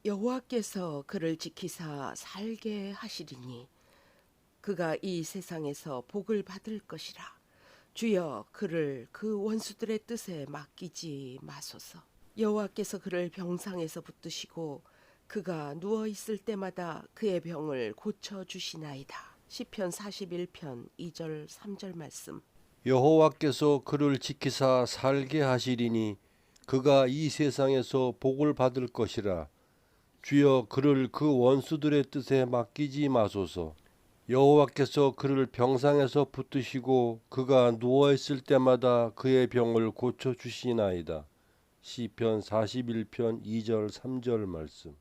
여호와께서 그를 지키사 살게 하시리니 그가 이 세상에서 복을 받을 것이라. 주여 그를 그 원수들의 뜻에 맡기지 마소서. 여호와께서 그를 병상에서 붙드시고 그가 누워 있을 때마다 그의 병을 고쳐 주시나이다. 시편 41편 2절 3절 말씀. 여호와께서 그를 지키사 살게 하시리니 그가 이 세상에서 복을 받을 것이라. 주여 그를 그 원수들의 뜻에 맡기지 마소서. 여호와께서 그를 병상에서 붙드시고 그가 누워 있을 때마다 그의 병을 고쳐 주시나이다. 시편 41편 2절 3절 말씀.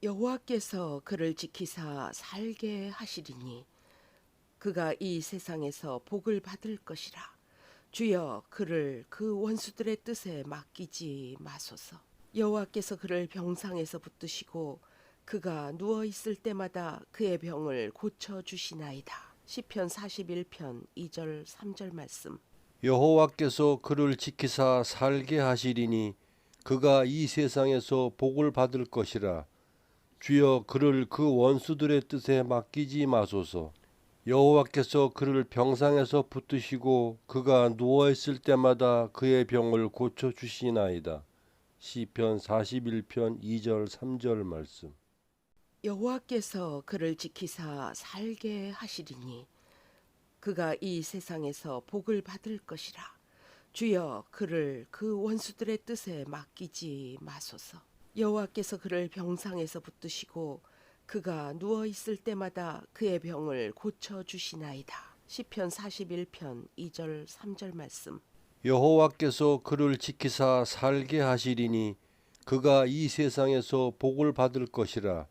여호와께서 그를 지키사 살게 하시리니 그가 이 세상에서 복을 받을 것이라. 주여 그를 그 원수들의 뜻에 맡기지 마소서. 여호와께서 그를 병상에서 붙드시고 그가 누워 있을 때마다 그의 병을 고쳐 주시나이다. 시편 41편 2절 3절 말씀. 여호와께서 그를 지키사 살게 하시리니 그가 이 세상에서 복을 받을 것이라. 주여 그를 그 원수들의 뜻에 맡기지 마소서. 여호와께서 그를 병상에서 붙드시고 그가 누워 있을 때마다 그의 병을 고쳐 주시나이다. 시편 41편 2절 3절 말씀. 여호와께서 그를 지키사 살게 하시리니 그가 이 세상에서 복을 받을 것이라. 주여 그를 그 원수들의 뜻에 맡기지 마소서. 여호와께서 그를 병상에서 붙드시고 그가 누워 있을 때마다 그의 병을 고쳐 주시나이다. 시편 41편 2절 3절 말씀. 여호와께서 그를 지키사 살게 하시리니 그가 이 세상에서 복을 받을 것이라.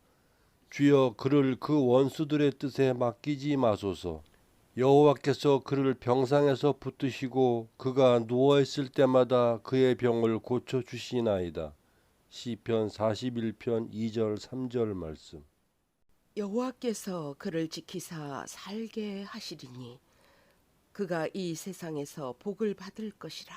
주여 그를 그 원수들의 뜻에 맡기지 마소서. 여호와께서 그를 병상에서 붙드시고 그가 누워 있을 때마다 그의 병을 고쳐 주시나이다. 시편 41편 2절 3절 말씀. 여호와께서 그를 지키사 살게 하시리니 그가 이 세상에서 복을 받을 것이라.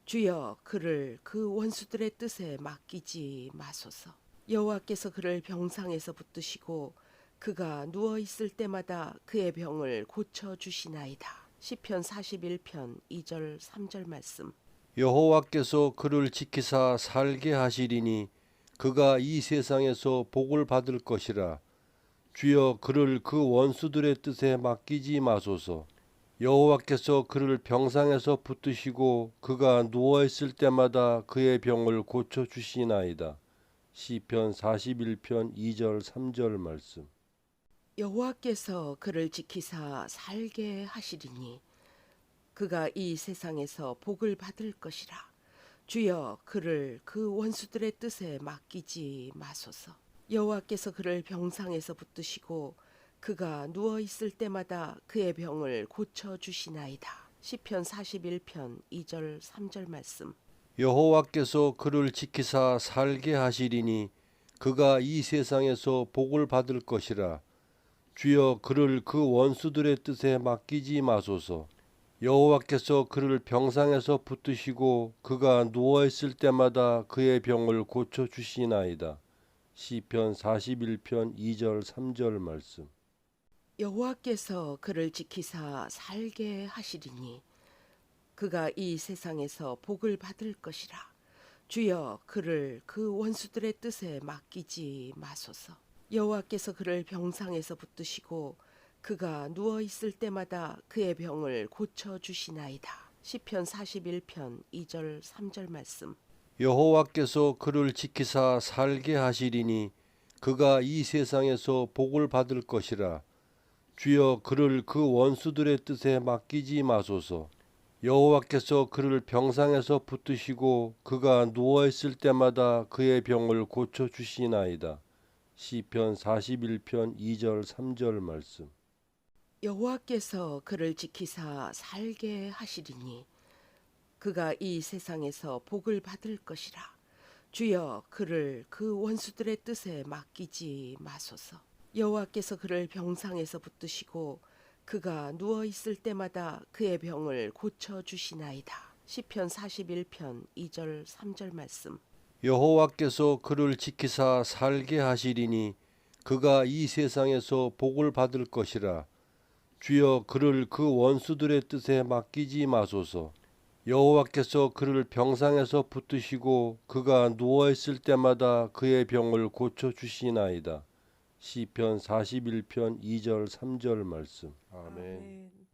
주여 그를 그 원수들의 뜻에 맡기지 마소서. 여호와께서 그를 병상에서 붙드시고 그가 누워 있을 때마다 그의 병을 고쳐 주시나이다. 시편 41편 2절 3절 말씀. 여호와께서 그를 지키사 살게 하시리니 그가 이 세상에서 복을 받을 것이라. 주여 그를 그 원수들의 뜻에 맡기지 마소서. 여호와께서 그를 병상에서 붙드시고 그가 누워 있을 때마다 그의 병을 고쳐 주시나이다. 시편 41편 2절 3절 말씀. 여호와께서 그를 지키사 살게 하시리니 그가 이 세상에서 복을 받을 것이라. 주여 그를 그 원수들의 뜻에 맡기지 마소서. 여호와께서 그를 병상에서 붙드시고 그가 누워 있을 때마다 그의 병을 고쳐 주시나이다. 시편 41편 2절 3절 말씀. 여호와께서 그를 지키사 살게 하시리니 그가 이 세상에서 복을 받을 것이라. 주여 그를 그 원수들의 뜻에 맡기지 마소서. 여호와께서 그를 병상에서 붙드시고 그가 누워 있을 때마다 그의 병을 고쳐 주시나이다. 시편 41편 2절 3절 말씀. 여호와께서 그를 지키사 살게 하시리니 그가 이 세상에서 복을 받을 것이라. 주여 그를 그 원수들의 뜻에 맡기지 마소서. 여호와께서 그를 병상에서 붙드시고 그가 누워 있을 때마다 그의 병을 고쳐 주시나이다. 시편 41편 2절 3절 말씀. 여호와께서 그를 지키사 살게 하시리니 그가 이 세상에서 복을 받을 것이라. 주여 그를 그 원수들의 뜻에 맡기지 마소서. 여호와께서 그를 병상에서 붙드시고 그가 누워 있을 때마다 그의 병을 고쳐 주시나이다. 시편 41편 2절 3절 말씀. 여호와께서 그를 지키사 살게 하시리니 그가 이 세상에서 복을 받을 것이라. 주여 그를 그 원수들의 뜻에 맡기지 마소서. 여호와께서 그를 병상에서 붙드시고 그가 누워 있을 때마다 그의 병을 고쳐 주시나이다. 시편 41편 2절 3절 말씀. 여호와께서 그를 지키사 살게 하시리니 그가 이 세상에서 복을 받을 것이라. 주여 그를 그 원수들의 뜻에 맡기지 마소서. 여호와께서 그를 병상에서 붙드시고 그가 누워 있을 때마다 그의 병을 고쳐 주시나이다. 시편 41편 2절 3절 말씀. 아멘. 아멘.